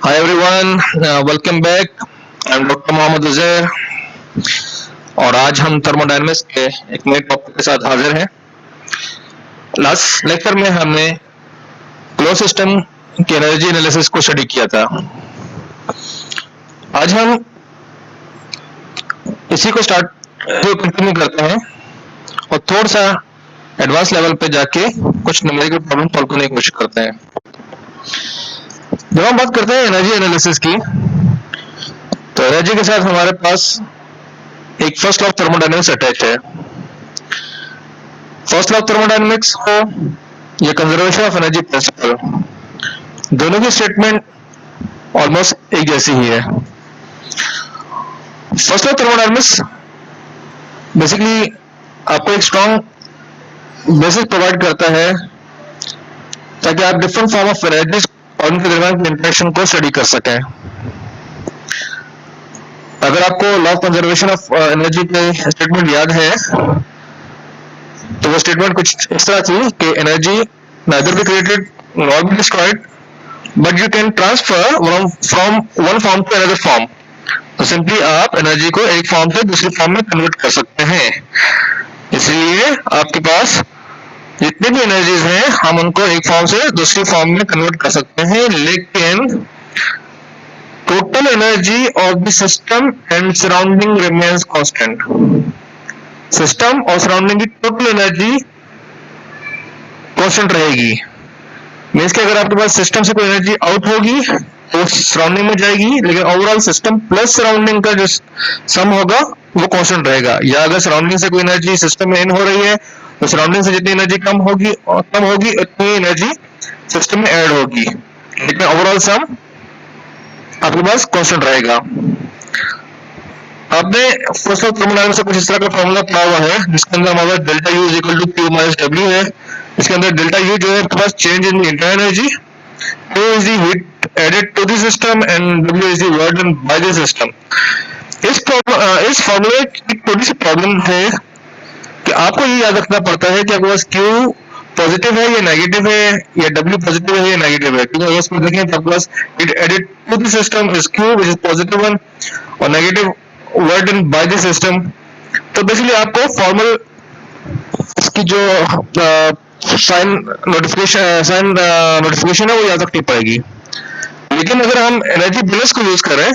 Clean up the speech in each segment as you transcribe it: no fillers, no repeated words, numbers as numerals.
Hi everyone, welcome back. I'm doctor Mohammad Uzair और आज हम थर्मोडायनेमिक्स के एक नए टॉपिक के साथ हाजिर हैं। लास्ट लेक्चर में हमने क्लोज सिस्टम के एनर्जी एनालिसिस को स्टडी किया था। आज हम इसी को कंटिन्यू करते हैं और थोड़ा सा एडवांस लेवल पे जाके कुछ न्यूमेरिकल प्रॉब्लम सॉल्व करने की कोशिश करते हैं। जब हम बात करते हैं एनर्जी एनालिसिस की, तो एनर्जी के साथ हमारे पास एक first law of thermodynamics attach है। फर्स्ट लॉ ऑफ थर्मोडायनेमिक्स हो या कंजर्वेशन ऑफ एनर्जी प्रिंसिपल, दोनों की स्टेटमेंट ऑलमोस्ट एक जैसी ही है। First law of thermodynamics basically आपको एक स्ट्रॉन्ग बेसिस प्रोवाइड करता है ताकि आप डिफरेंट फॉर्म ऑफ एनर्जीज और उनके दरमियान इंटरेक्शन को स्टडी कर सकें। अगर आपको law of conservation of energy के स्टेटमेंट याद है, तो वो स्टेटमेंट कुछ इस तरह थी कि energy neither be created nor be destroyed, but you can transfer from one form to another form. तो सिंपली आप एनर्जी को एक फॉर्म से दूसरी फॉर्म में कन्वर्ट कर सकते हैं। इसलिए आपके पास जितनी भी एनर्जीज हैं, हम उनको एक फॉर्म से दूसरी फॉर्म में कन्वर्ट कर सकते हैं, लेकिन total energy of the system and surrounding remains constant. System और सराउंडिंग की टोटल एनर्जी कांस्टेंट रहेगी। मींस कि अगर आपके पास सिस्टम से कोई एनर्जी आउट होगी तो सराउंडिंग में जाएगी, लेकिन ओवरऑल सिस्टम प्लस सराउंडिंग का जो सम होगा वो कांस्टेंट रहेगा। या अगर सराउंडिंग से कोई एनर्जी सिस्टम में इन हो रही है तो सराउंडिंग से जितनी एनर्जी कम होगी उतनी एनर्जी सिस्टम में ऐड होगी, लेकिन ओवरऑल सम आपके पास कांस्टेंट रहेगा। आपने फर्स्ट ऑफ थर्मोडायनेमिक्स से कुछ इस तरह का फॉर्मूला पढ़ा हुआ है जिसके अंदर हमारा delta U is equal to Q minus W है। इसके अंदर डेल्टा यू जो है आपके पास change in internal energy, Q is the heat added to the system and W is the work done by the system. इस फॉर्मूले की थोड़ी सी प्रॉब्लम है कि आपको ये याद रखना पड़ता है कि आपके पास क्यू पॉजिटिव है या नेगेटिव है, या डब्ल्यू पॉजिटिव है या नेगेटिव है। क्योंकि अगर इसमें देखें तो आपके पास heat added to the system is Q which is positive one और negative work done by the system. तो बेसिकली आपको फॉर्मल इसकी जो साइन नोटिफिकेशन है वो याद रखनी पड़ेगी। लेकिन अगर हम एनर्जी बैलेंस को यूज करें,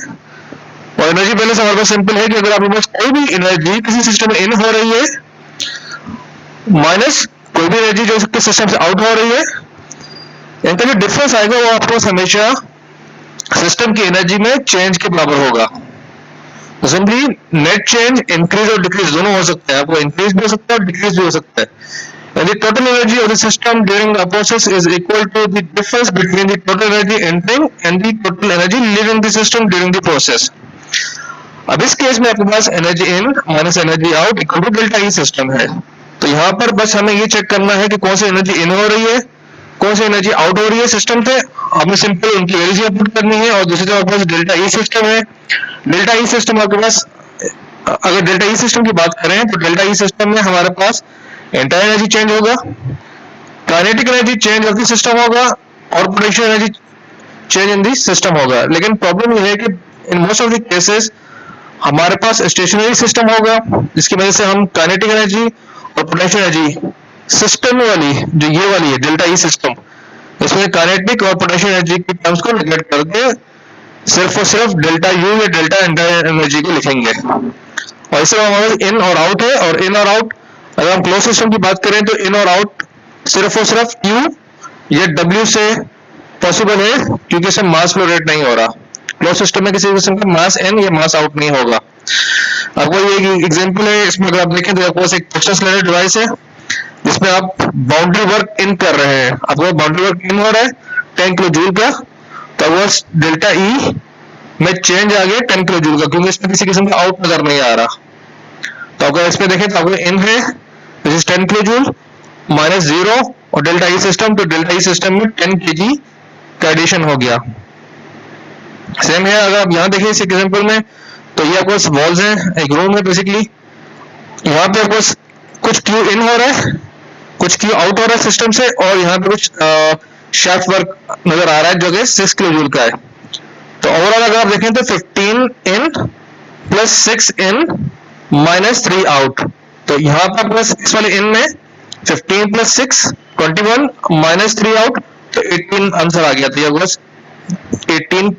और एनर्जी बैलेंस हमारे पास सिंपल है कि अगर आपके पास कोई भी एनर्जी किसी सिस्टम में इन हो रही है माइनस कोई भी एनर्जी जो सिस्टम से आउट हो रही है, इनका जो डिफरेंस आएगा वो आपको हमेशा सिस्टम की एनर्जी में चेंज के बराबर होगा। सिंपली नेट चेंज इंक्रीज और डिक्रीज दोनों हो सकते हैं, आपको इंक्रीज भी हो सकता है और डिक्रीज भी हो सकता है। The total energy of the system during the process is equal to the difference between the total energy entering and the total energy leaving the system during the process. अब इस केस में आपके पास energy in minus energy out equal to delta E system है। तो यहाँ पर बस हमें ये चेक करना है कि कौन सी एनर्जी इन हो रही है, कौन सी एनर्जी आउट हो रही है सिस्टम से। हमें सिंपल उनकी वैल्यूज पुट करनी है। और दूसरी तरफ आपके पास डेल्टा ई सिस्टम है। डेल्टा ई सिस्टम आपके पास, अगर डेल्टा ई सिस्टम की बात करें तो डेल्टा ई सिस्टम में हमारे पास एंटायर एनर्जी चेंज होगा, kinetic energy change of the system होगा और potential energy change in the system होगा। लेकिन प्रॉब्लम ये है कि in most of the cases हमारे पास स्टेशनरी सिस्टम होगा, जिसकी वजह से हम काइनेटिक एनर्जी और पोटेंशियल एनर्जी सिस्टम वाली जो ये वाली है डेल्टा ई सिस्टम, इसमें काइनेटिक और पोटेंशियल एनर्जी की टर्म्स को नेगलेक्ट करके सिर्फ और सिर्फ डेल्टा यू या डेल्टा एंटायर एनर्जी को लिखेंगे। और इससे हमारे इन और आउट है, और इन और आउट अगर हम क्लोज सिस्टम की बात करें तो इन और आउट सिर्फ और सिर्फ क्यू या डब्ल्यू से पॉसिबल है, क्योंकि इसमें मास फ्लो रेट नहीं हो रहा। क्लोज सिस्टम में किसी किस्म का मास इन या मास आउट नहीं होगा। आपको ये एग्जांपल है, इसमें अगर आप देखें तो आपके पास एक एक्स्ट्रा डिवाइस है जिसमें आप बाउंड्री वर्क इन कर रहे हैं। आपको बाउंड्री वर्क इन हो रहा है 10 किलो जूल का, तो वो डेल्टा ई में चेंज आ गया 10 किलो जूल का, क्योंकि इसमें किसी किस्म का आउट नजर नहीं आ रहा। तो अगर इसमें देखें तो आपको इन है 10 किलो जूल माइनस 0 और डेल्टा ई सिस्टम, तो डेल्टा ई सिस्टम में 10 kg का एडिशन हो गया। सेम है अगर आप यहाँ देखिए इस एग्जांपल में, तो ये आपके पास वॉल्स हैं, एक रूम है बेसिकली। यहाँ पे आपको कुछ क्यू इन हो रहा है, कुछ क्यू आउट हो रहा है सिस्टम से, और यहाँ पे कुछ शाफ्ट वर्क नजर आ रहा है जो कि 6 किलो जूल का है। ओवरऑल अगर आप देखें तो 15 in plus 6 in minus 3 out, तो यहाँ पर प्लस इस वाले इन में 15 प्लस 6 21 माइनस 3 आउट, तो 18 आंसर आ गया। तो ये बस 18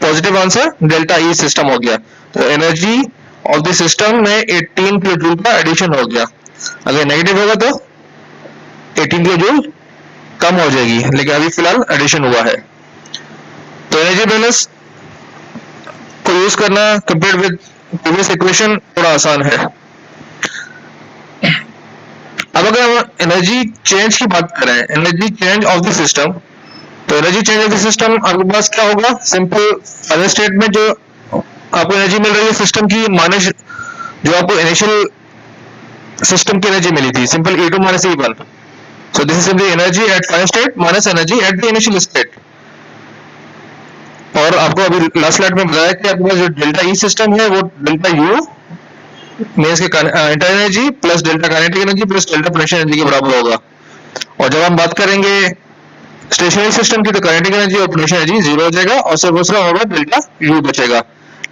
positive answer delta E system हो गया। तो एनर्जी ऑफ द सिस्टम में 18 किलो जूल का एडिशन हो गया। अगर नेगेटिव होगा तो 18 किलो जूल कम हो जाएगी, लेकिन अभी फिलहाल एडिशन हुआ है। तो एनर्जी बैलेंस को यूज करना कंपेयर विद प्रीवियस इक्वेशन थोड़ा आसान है। अब अगर हम एनर्जी चेंज की बात करें, energy change of the system, तो energy change of the system आपके पास क्या होगा, सिंपल फाइनल स्टेट में जो आपको एनर्जी मिल रही है सिस्टम की माइनस जो आपको इनिशियल सिस्टम की एनर्जी मिली थी, simple E2 minus E1। So this is simply energy at final state minus energy at the initial state. और आपको अभी लास्ट स्लाइड में बताया कि आपके पास जो डेल्टा ई सिस्टम है वो डेल्टा यू मींस के inter energy plus delta kinetic energy plus delta potential energy के बराबर होगा। और जब हम बात करेंगे स्टेशनरी सिस्टम की तो काइनेटिक एनर्जी और पोटेंशियल एनर्जी जीरो हो जाएगा और सिर्फ दूसरा होगा डेल्टा यू बचेगा।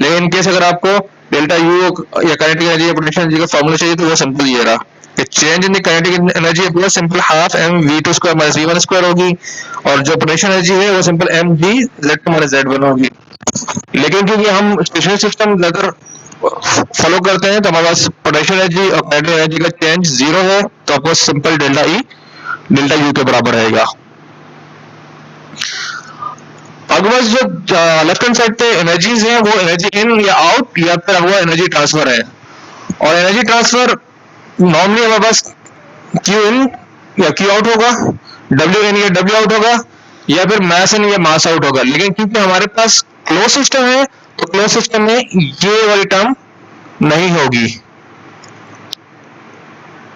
लेकिन केस अगर आपको डेल्टा यू या काइनेटिक एनर्जी या पोटेंशियल एनर्जी का फॉर्मूला चाहिए तो वो सिंपल ये रहा कि change in the kinetic energy plus simple half m v two square minus v one square होगी, और जो पोटेंशियल एनर्जी है वो simple m g z two minus z one होगी। लेकिन क्योंकि हम स्टेशनरी सिस्टम ज्यादातर फॉलो करते हैं तो हमारे पास पोटेंशियल एनर्जी और काइनेटिक एनर्जी का चेंज जीरो है, तो आपको simple delta E delta U के बराबर रहेगा। अगर बस जो लेफ्ट हैंड साइड पे एनर्जीज हैं वो एनर्जी इन या आउट या फिर वो एनर्जी ट्रांसफर है, और एनर्जी ट्रांसफर नॉर्मली हमारे पास क्यू इन या क्यू आउट होगा, डब्ल्यू इन या डब्ल्यू आउट होगा, या फिर मास इन या मास आउट होगा। लेकिन क्योंकि हमारे पास क्लोज सिस्टम है तो क्लोज सिस्टम में ये वाली टर्म नहीं होगी,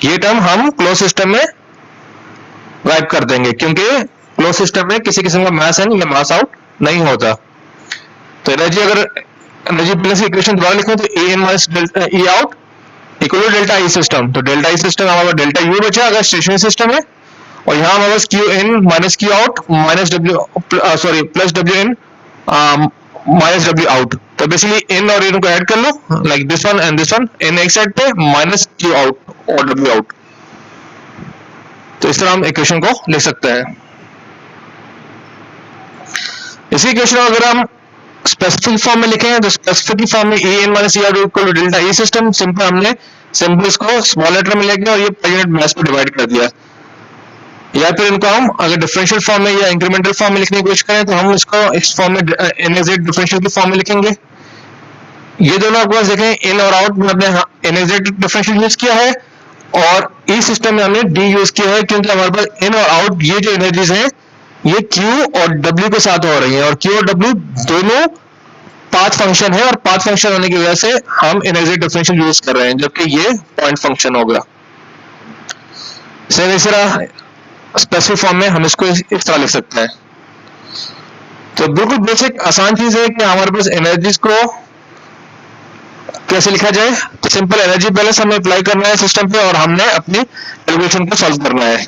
ये टर्म हम क्लोज सिस्टम में वाइप कर देंगे क्योंकि क्लोज सिस्टम में किसी किस्म का मास इन या मास आउट नहीं होता। तो एनर्जी अगर एनर्जी बैलेंस की इक्वेशन दोबारा लिखें तो E in minus delta E out equal to delta E system. तो डेल्टा ई सिस्टम हमारा डेल्टा यू बचा अगर स्टेशनरी सिस्टम है, और यहाँ हमारे पास Q in minus Q out minus W sorry plus W in minus W out. तो बेसिकली इन और इन को ऐड कर लो like this one and this one, इन एक साइड पे माइनस क्यू आउट और डब्ल्यू आउट। तो इस तरह हम इक्वेशन को लिख सकते हैं। इसी इक्वेशन को अगर हम स्पेसिफिक फॉर्म में लिखें तो स्पेसिफिक फॉर्म में E in minus E out equal to delta E system, simple हमने सिंपल इसको स्मॉल लेटर में लेके और ये पर यूनिट मास पे डिवाइड कर दिया। या फिर इनको हम अगर डिफरेंशियल फॉर्म में या इंक्रीमेंटल फॉर्म में लिखने की कोशिश करें तो हम इसको इस फॉर्म में एनएजेड डिफरेंशियल की फॉर्म में लिखेंगे। ये दोनों आपके पास देखें इन और आउट में हमने एनएजेड डिफरेंशियल यूज किया है और ई सिस्टम में हमने डी यूज किया है, क्योंकि हमारे पास इन और आउट ये जो एनर्जीज हैं ये Q और W के साथ हो रही है, और Q और W दोनों पाथ फंक्शन है, और पाथ फंक्शन होने की वजह से हम एनर्जी डिफरेंशियल यूज कर रहे हैं, जबकि ये पॉइंट फंक्शन होगा। सेम इस तरह स्पेसिफिक फॉर्म में हम इसको इस तरह लिख सकते हैं। तो बिल्कुल बेसिक आसान चीज है कि हमारे पास एनर्जीज को कैसे लिखा जाए। तो सिंपल एनर्जी बैलेंस हमें अप्लाई करना है सिस्टम पे और हमने अपनी कैलकुलेशन को सॉल्व करना है।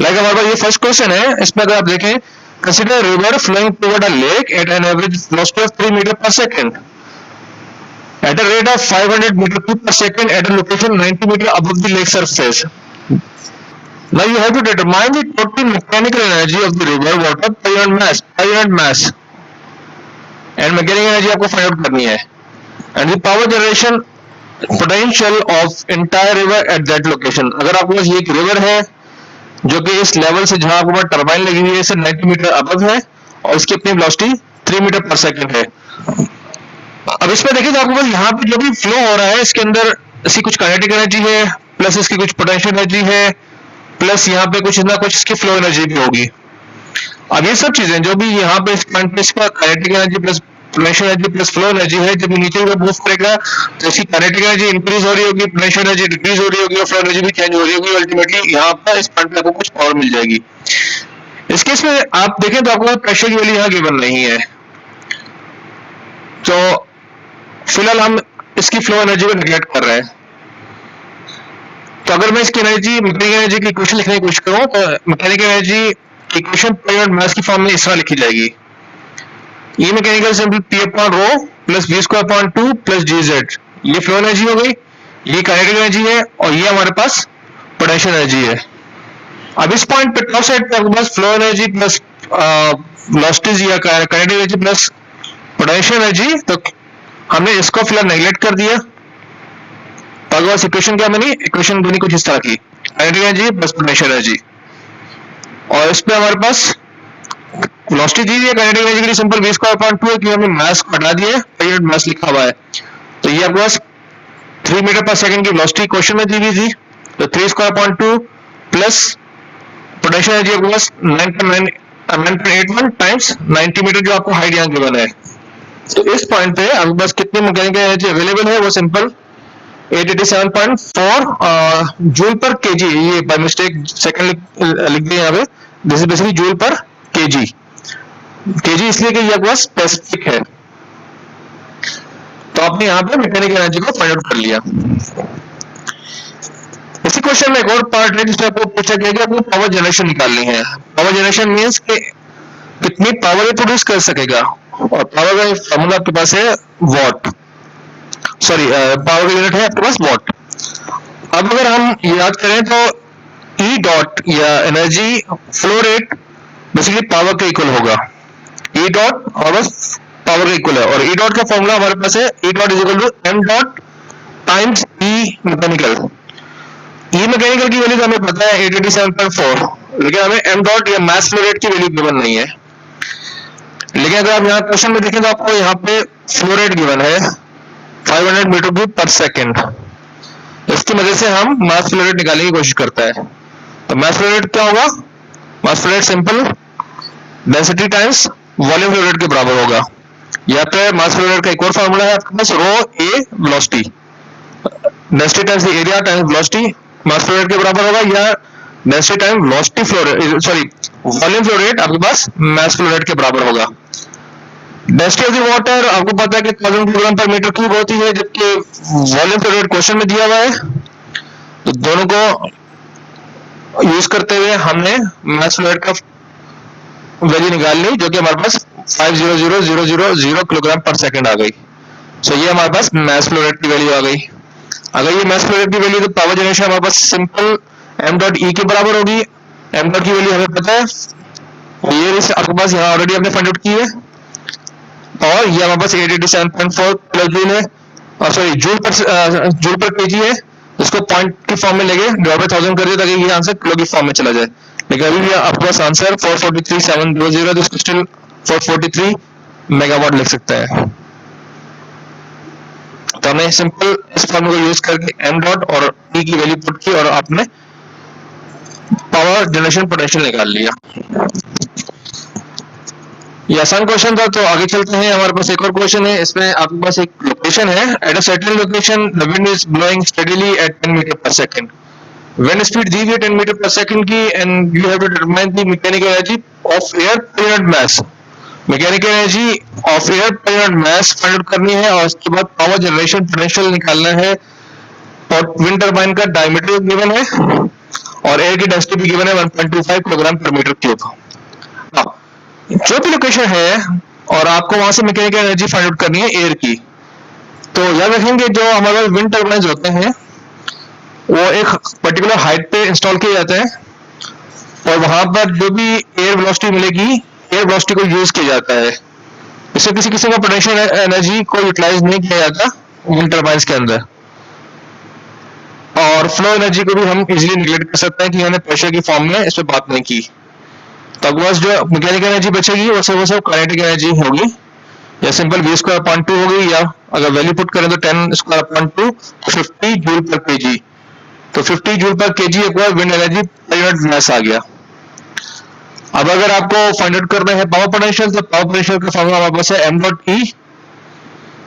लाइक हमारे पास ये फर्स्ट क्वेश्चन है, इसमें अगर आप देखें consider river flowing toward a lake at an average velocity of 3 metre per second at a rate of 500 meter cube per second at a location 90 meter above the lake surface. Now you have to determine the total mechanical energy of the river water per unit mass and mechanical energy आपको find out करनी है, and the power generation potential of entire river at that location. अगर आपके पास ये एक river है जो कि इस लेवल से जहां आपके पास टर्बाइन लगी हुई है इससे 90 मीटर अबव है और इसकी अपनी वेलोसिटी 3 मीटर पर सेकंड है। अब इसमें देखिए तो आपके पास यहाँ पे जो भी फ्लो हो रहा है इसके अंदर इसकी कुछ काइनेटिक एनर्जी है, प्लस इसकी कुछ पोटेंशियल एनर्जी है, प्लस यहाँ पे कुछ ना कुछ इसकी फ्लो एनर्जी भी होगी। अब ये सब चीजें जो भी यहाँ पे इस पॉइंट पे इसका kinetic energy plus potential energy plus flow energy है, जब नीचे को मूव करेगा तो इसकी काइनेटिक एनर्जी इंक्रीज हो रही होगी, पोटेंशियल एनर्जी डिक्रीज हो रही होगी और फ्लो एनर्जी भी चेंज हो रही होगी। अल्टीमेटली यहाँ पर इस पॉइंट पे आपको कुछ पावर मिल जाएगी। इस केस में आप देखें तो आपको प्रेशर की वैल्यू यहाँ गिवन नहीं है, तो फिलहाल हम इसकी फ्लो एनर्जी को निगलेक्ट कर रहे हैं। तो अगर मैं इसकी एनर्जी मैकेनिकल एनर्जी की इक्वेशन लिखने की कोशिश करूं तो mechanical energy equation per unit mass की फॉर्म में इस तरह लिखी जाएगी E mechanical simple P upon rho plus V square upon 2 plus G Z, ये फ्लो एनर्जी हो गई, ये काइनेटिक एनर्जी है, और ये हमारे पास पोटेंशियल एनर्जी है। अब इस पॉइंट पे टॉप साइड पे आपके पास फ्लो एनर्जी प्लस वेलोसिटीज या kinetic energy plus potential energy, तो हमने इसको फिलहाल नेग्लेक्ट कर दिया। तो आपके पास इक्वेशन क्या बनी, इक्वेशन बनी कुछ इस तरह की, kinetic energy plus potential energy, और इस पे हमारे पास वेलोसिटी दी है काइनेटिक एनर्जी के लिए सिंपल v स्क्वायर अपॉन 2 है, क्योंकि हमने मास को हटा दिया है, यूनिट मास लिखा हुआ है। तो ये आपके पास 3 मीटर पर सेकंड की वेलोसिटी क्वेश्चन में दी हुई थी, तो 3 square upon 2 plus potential energy आपके पास 9.81 टाइम्स 90 मीटर जो आपको हाइट यहाँ गिवन है। तो इस पॉइंट पे आपके पास कितनी मैकेनिकल एनर्जी अवेलेबल है, वो सिंपल 887.4 जूल पर केजी, ये बाय मिस्टेक सेकंड लिख दिया यहाँ पे, this is basically joule per KG, KG इसलिए कि ये आपके पास स्पेसिफिक है। तो आपने यहाँ पे मैकेनिकल एनर्जी को फाइंड आउट कर लिया। इसी क्वेश्चन में एक और पार्ट है जिसमें आपको पूछा गया कि आपको पावर जनरेशन निकालनी है। पावर जनरेशन मींस कि कितनी पावर ये प्रोड्यूस कर सकेगा, और पावर का फॉर्मूला आपके पास है वॉट, सॉरी पावर का यूनिट है आपके पास वॉट। अब अगर हम याद करें तो ई डॉट या energy flow rate basically power के इक्वल होगा, ई डॉट और बस पावर का इक्वल है, और ई डॉट का फॉर्मूला हमारे पास है E dot is equal to m dot times E mechanical. E mechanical की वैल्यू तो हमें पता है 887.4, लेकिन हमें एम डॉट या मास फ्लो रेट की वैल्यू गिवन नहीं है। लेकिन अगर आप यहाँ क्वेश्चन में देखें तो आपको यहाँ पे फ्लो रेट गिवन है 500 मीटर क्यूब पर सेकेंड, इसकी मदद से हम मास फ्लो रेट निकालने की कोशिश करता है। तो मास फ्लो रेट क्या होगा, मास flow rate simple density times volume flow rate के बराबर होगा, या फिर मास फ्लो रेट का एक और फॉर्मूला है आपके पास rho A velocity, density times area times velocity mass flow rate के बराबर होगा, या density time velocity flow rate, sorry volume flow rate आपके पास मास फ्लो रेट के बराबर होगा। डेंसिटी ऑफ द वाटर आपको पता है कि 1000 किलोग्राम पर मीटर क्यूब होती है, जबकि वॉल्यूम फ्लो रेट क्वेश्चन में दिया हुआ है। तो दोनों को यूज करते हुए हमने मास फ्लो रेट का वैल्यू निकाल ली, जो कि हमारे पास 500,000 किलोग्राम पर सेकंड आ गई। सो ये हमारे पास मास फ्लो रेट की वैल्यू आ गई। अगर ये मास फ्लो रेट की वैल्यू, तो पावर जनरेशन हमारे पास सिंपल एम डॉट ई के बराबर होगी। एम डॉट की वैल्यू हमें पता है, ये आपके पास यहाँ ऑलरेडी हमने फाइंड आउट की है, और ये हमारे पास 887.4 किलो जूल है, सॉरी जूल पर केजी है, इसको पॉइंट की फॉर्म में लेके डिवाइड बाय 1000 कर दिया ताकि ये आंसर किलो की फॉर्म में चला जाए। लेकिन अभी भी आपके पास आंसर 443,700, तो स्टिल 443 मेगावाट लिख सकते हैं। तो हमने सिंपल इस फॉर्मूला को यूज करके एम डॉट और ई की वैल्यू पुट की और आपने पावर जनरेशन पोटेंशियल निकाल लिया। ये आसान क्वेश्चन था, तो आगे चलते हैं। हमारे पास एक और क्वेश्चन है, इसमें आपके पास एक लोकेशन है, at a certain location the wind is blowing steadily at 10 metre per second, wind speed दी हुई है 10 मीटर पर सेकंड की, and you have to determine the mechanical energy of air per unit mass. Mechanical energy of air per unit mass find out करनी है, और उसके बाद power generation potential निकालना है, और विंड टरबाइन का डायमीटर गिवन है, और एयर की डेंसिटी भी गिवन है 1.25 किलोग्राम पर मीटर क्यूब। जो भी लोकेशन है और आपको वहां से मैकेनिकल एनर्जी फाइंड आउट करनी है एयर की, तो याद रखेंगे जो हमारे विंड टर्बाइन होते हैं वो एक पर्टिकुलर हाइट पे इंस्टॉल किए जाते हैं, और वहां पर जो भी एयर वेलोसिटी मिलेगी, एयर वेलोसिटी को यूज किया जाता है। इससे किसी किसी का पोटेंशियल एनर्जी को यूटिलाइज नहीं किया जाता विंड टर्बाइन के अंदर, और फ्लो एनर्जी को भी हम इजीली निगलेक्ट कर सकते हैं कि हमने प्रेशर की फॉर्म में इस पर बात नहीं की। तो बस जो मैकेनिकल एनर्जी बचेगी वो सब काइनेटिक एनर्जी होगी, या सिंपल v स्क्वायर अपॉन 2 होगी, या अगर वैल्यू पुट करें तो 10 square upon 2 50 joule per KG. तो 50 जूल पर केजी एक बार wind energy per unit mass आ गया। अब अगर आपको फाइंड आउट करना है पावर पोटेंशियल, तो पावर पोटेंशियल का फॉर्मूला हमारे पास है एम डॉट ई,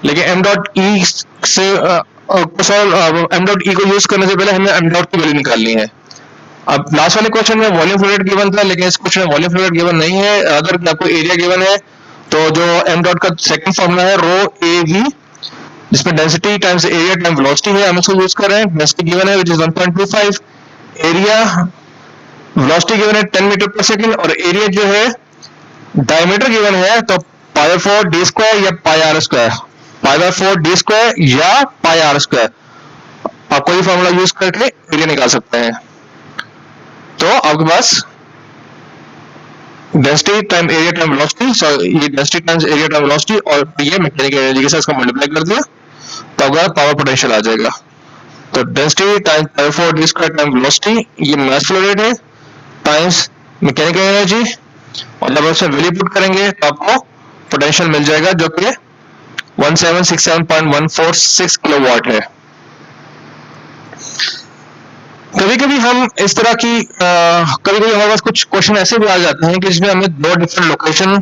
लेकिन एम डॉट ई से एम डॉट ई को यूज करने से पहले हमें एम डॉट की वैल्यू निकालनी है। अब लास्ट वाले क्वेश्चन में वॉल्यूम फ्लो रेट गिवन था, लेकिन इस क्वेश्चन में वॉल्यूम फ्लो रेट गिवन नहीं है। अगर आपको एरिया गिवन है, तो जो एम डॉट का सेकंड फॉर्मूला है रो ए वी, जिसमें density times area time velocity है, हम इसको यूज कर रहे हैं। डेंसिटी गिवन है which is 1.25, area velocity given है 10 मीटर पर सेकंड, और एरिया जो है डायमीटर गिवन है, तो π/4 d स्क्वायर या पाई आर स्क्वायर, π/4 d स्क्वायर या पाई आर स्क्वायर, आप कोई फॉर्मूला यूज करके एरिया निकाल सकते हैं। तो आपके पास density time area time velocity, so ये density times area time velocity और ये मैकेनिकल एनर्जी के साथ इसको मल्टीप्लाई कर दिया तो आपका पावर पोटेंशियल आ जाएगा। तो density time π/4 d square time velocity, ये मास फ्लो रेट है, टाइम्स मैकेनिकल एनर्जी, और जब उसमें वैल्यू पुट करेंगे तो आपको पोटेंशियल मिल जाएगा जो कि 1767.146 किलोवाट है। कभी कभी हम इस तरह की कभी कभी हमारे पास कुछ क्वेश्चन ऐसे भी आ जाते हैं कि जिसमें हमें दो डिफरेंट लोकेशन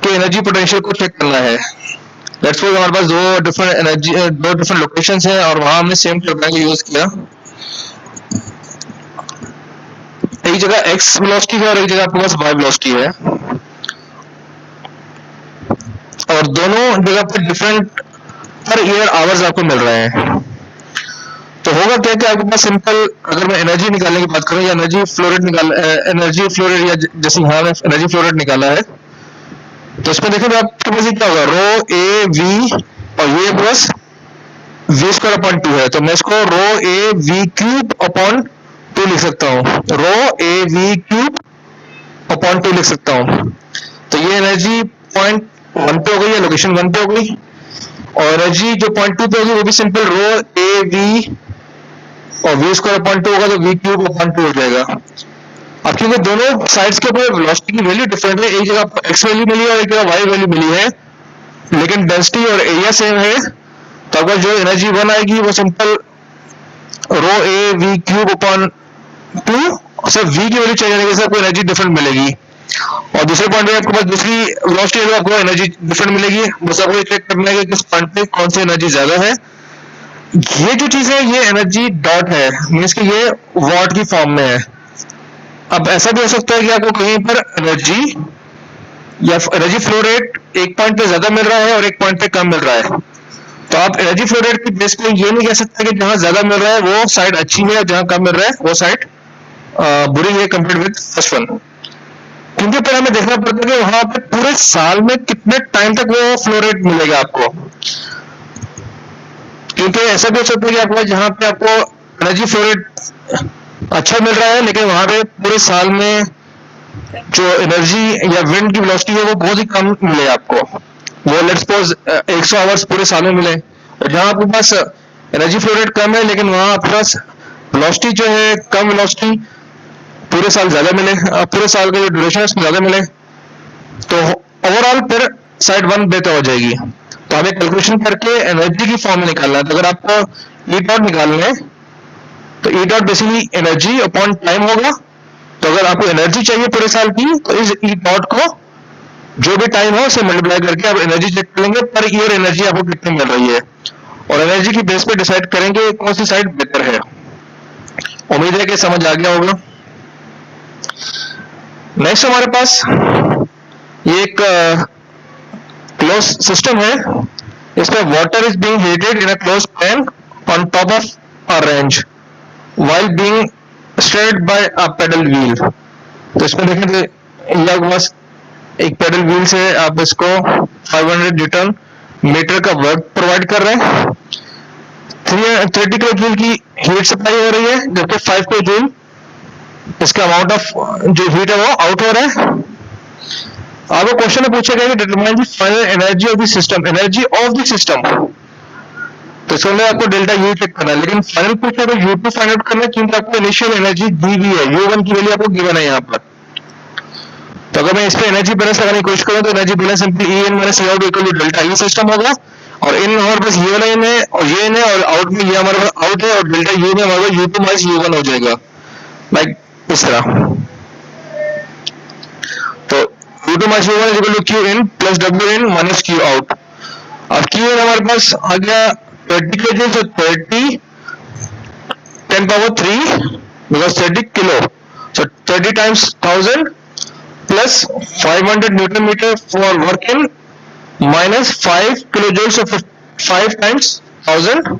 के एनर्जी पोटेंशियल को चेक करना है। लेट्स सपोज हमारे पास दो डिफरेंट लोकेशंस हैं और वहां हमने सेम टर्बाइन यूज किया। एक जगह x वेलोसिटी है और एक जगह आपके पास y वेलोसिटी है, और दोनों जगह पर डिफरेंट पर ईयर आवर्स आपको मिल रहे हैं। तो होगा क्या कि आपके पास सिंपल, अगर मैं एनर्जी निकालने की बात करूं या एनर्जी फ्लो रेट या जैसे यहाँ एनर्जी फ्लो रेट निकाला है, तो इसमें देखिए तो आपके पास क्या होगा, रो ए वी, और ये बस वी स्क्वायर अपॉन 2 है, तो मैं इसको रो ए वी क्यूब अपॉन 2 लिख सकता हूँ, रो ए वी क्यूब अपॉन 2 लिख सकता हूँ। तो ये एनर्जी पॉइंट 1 पे हो गई या लोकेशन 1 पे हो गई, और एनर्जी जो पॉइंट 2 पे होगी वो भी सिंपल रो ए वी और वी स्क्वायर अपॉन 2 होगा तो वी क्यूब अपॉन 2 हो जाएगा। अब क्योंकि दोनों साइड्स के ऊपर वेलोसिटी की वैल्यू डिफरेंट है, एक जगह आपको x वैल्यू मिली है और एक जगह y वैल्यू मिली है, लेकिन डेंसिटी और एरिया सेम है, तो अगर जो एनर्जी 1 आएगी वो simple rho A V cube upon 2, सिर्फ v की वैल्यू चेंज करने से आपको एनर्जी डिफरेंट मिलेगी। और दूसरे पॉइंट पे आपके पास दूसरी वेलोसिटी है तो आपको एनर्जी डिफरेंट मिलेगी, बस आपको चेक करना है कि किस पॉइंट पे कौन सी एनर्जी ज्यादा है। ये जो चीज है ये एनर्जी डॉट है, मीन्स कि ये वॉट की फॉर्म में है। अब ऐसा भी हो सकता है कि आपको कहीं पर एनर्जी या एनर्जी फ्लो रेट एक पॉइंट पे ज्यादा मिल रहा है और एक पॉइंट पे कम मिल रहा है, तो आप एनर्जी फ्लो रेट की बेस पे ये नहीं कह सकते कि जहां ज्यादा मिल रहा है वो साइड अच्छी है और जहां कम मिल रहा है वो साइड बुरी है कंपेयर विद फर्स्ट वन, क्योंकि फिर हमें देखना पड़ता है कि वहां पे पूरे साल में कितने टाइम तक वो फ्लो रेट मिलेगा आपको। क्योंकि ऐसा भी हो सकता है कि आपको जहां पे आपको एनर्जी फ्लो रेट अच्छा मिल रहा है लेकिन वहां पे पूरे साल में जो एनर्जी या विंड की वेलोसिटी है वो बहुत ही कम मिले आपको, वो लेट्स सपोज 100 आवर्स पूरे साल में मिले, और जहां आपके पास एनर्जी फ्लो रेट कम है लेकिन वहां आपके पास वेलोसिटी जो है कम वेलोसिटी पूरे साल ज्यादा मिले, पूरे साल का जो ड्यूरेशन है उसमें ज्यादा मिले, तो ओवरऑल फिर साइड 1 बेहतर हो जाएगी। तो हमें कैलकुलेशन करके एनर्जी की फॉर्म निकालना है। तो अगर आपको ई डॉट निकालना है तो E dot basically energy upon time होगा। तो अगर आपको एनर्जी चाहिए पूरे साल की तो इस ई डॉट को जो भी टाइम हो उसे मल्टीप्लाई करके आप एनर्जी चेक करेंगे, पर ईयर एनर्जी आपको कितनी मिल रही है, और एनर्जी की बेस पे डिसाइड करेंगे कौन सी साइड बेहतर है। उम्मीद है कि समझ आ गया होगा। नेक्स्ट हमारे पास ये एक क्लोज सिस्टम है, इसमें water is being heated in a close pan on top of a range while being stirred by a paddle wheel. तो इसमें देखें तो ये बस एक पेडल व्हील से आप इसको 500 न्यूटन मीटर का वर्क प्रोवाइड कर रहे हैं, 30 किलो जूल की हीट सप्लाई हो रही है, जबकि 5 किलो जूल इसका अमाउंट ऑफ जो हीट है वो आउट हो रहा है। आपको क्वेश्चन में पूछा गया कि determine the final energy of the system, energy of the system, तो इसके लिए आपको डेल्टा यू चेक करना है, लेकिन फाइनल पूछा तो यू टू फाइंड आउट करना है क्योंकि आपको इनिशियल एनर्जी दी हुई है, U1 की वैल्यू आपको गिवन है यहाँ पर। तो अगर मैं इस पे एनर्जी बैलेंस लगाने की कोशिश करूं तो energy balance simply E in minus E out equal to delta E system होगा, और इन हमारे पास ये वाला इन है और ये इन है, और आउट में ये हमारे पास आउट है, और डेल्टा यू में हमारे पास U2 माइनस U1 हो जाएगा, लाइक इस तरह। तो U2 minus U1 is equal to Q in plus W in minus Q out. अब Q इन हमारे पास आ गया 30 kg, तो 30 10 power 3 because 30 kilo, so 30 times 1000 plus 500 newton meter for work in minus 5 kilojoules of 5 times 1000,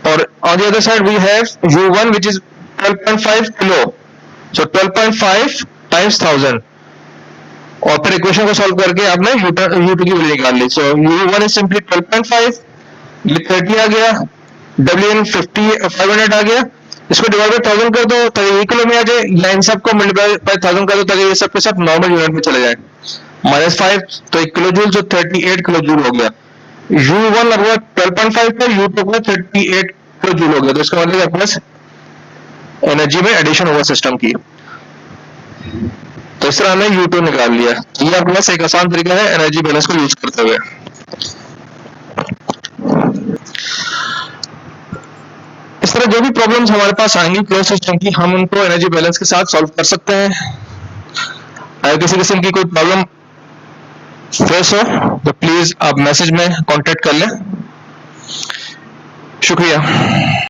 or on the other side we have U1 which is 12.5 kilo, so 12.5 times 1000, और फिर equation को solve करके आपने U2 की value निकाल ली। सो U1 is simply 12.5, ये 30 आ गया, WN 500 आ गया, इसको डिवाइड बाय 1000 कर दो ताकि ये किलो में आ जाए, या इन सबको मल्टीप्लाई बाय 1000 कर दो ताकि ये सब के सब नॉर्मल यूनिट में चले जाए। -5 तो 1 किलो जूल, जो 38 किलो जूल हो गया। U1 लगभग 12.5 था, U2 को 38 किलो जूल हो गया, तो इसका मतलब प्लस एनर्जी में एडिशन हुआ सिस्टम की। तो इस तरह हमने U2 निकाल लिया। ये अपने पास एक आसान तरीका है एनर्जी बैलेंस को यूज करते हुए। इस तरह जो भी प्रॉब्लम्स हमारे पास आएंगी क्लोज सिस्टम की, हम उनको एनर्जी बैलेंस के साथ सॉल्व कर सकते हैं। अगर किसी किस्म की कोई प्रॉब्लम फेस हो तो प्लीज आप मैसेज में कांटेक्ट कर लें। शुक्रिया।